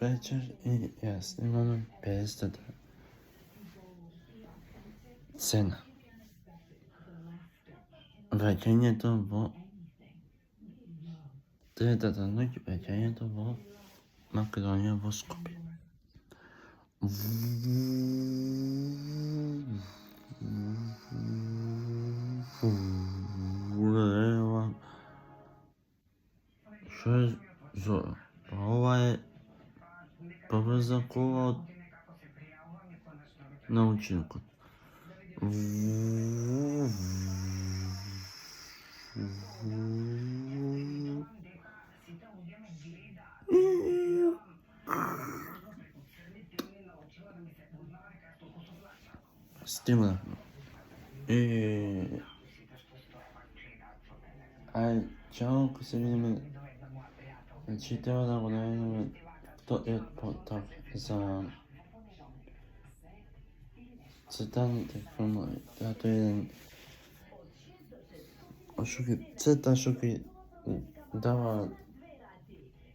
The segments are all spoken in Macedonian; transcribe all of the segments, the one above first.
вечер и ја снимаме пеестата цена. Враќањето во третата ноќ, враќањето во Македонија во Скопје. Шо е Зоро? Ова е побрза кола од научникот. Стигнавме. Ај, чао, ако се видиме. Значи, треба да го најдеме вториот поток за цртаните филмови. Тоа е еден што ги црта, што ги дава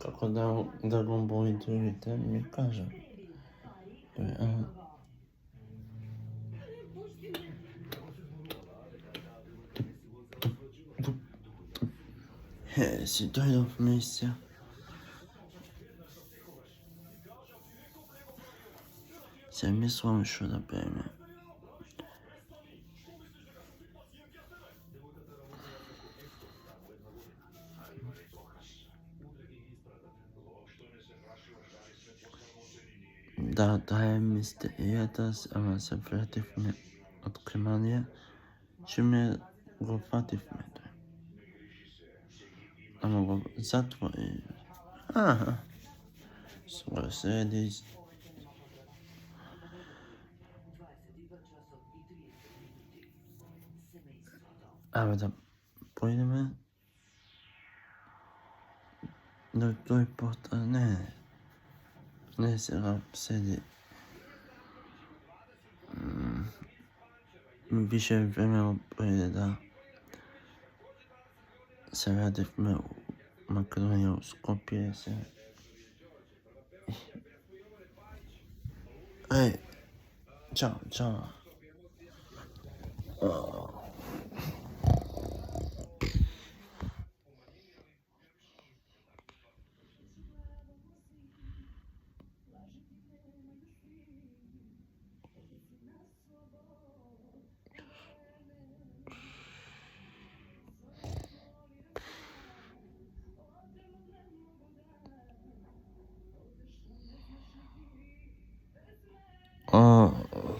како да го бои другите, ми кажа. Си дојдовме се. Се мислам што да правиме. Да, таа е мистеријата, ама се вративме од Креманија, чиме го фативме тој. Ама го затвори. Скоро среди. Абе да појдеме до тој порта, не сега седи. Више време појде да се вративме у Македонија, у Скопје се. Ај, чао.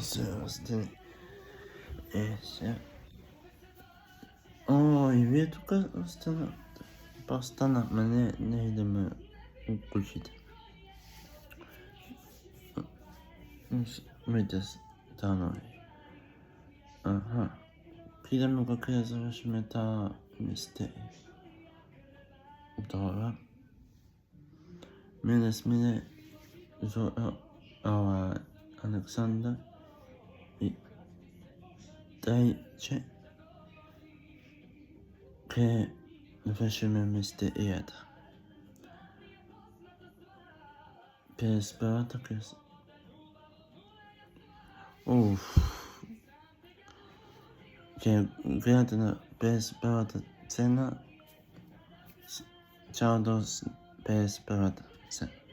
Се раздели. Се. И вие тука останавте. Па останавме, не идеме у куќите. Мите станови. Идеме кога ќе завршиме таа мистерија. Добро. Мене смине Александар и Тајче ќе вршиме мистеријата. 51-та ќе се... Ќе гледате на 51-та цена. Чао до 51-та цена.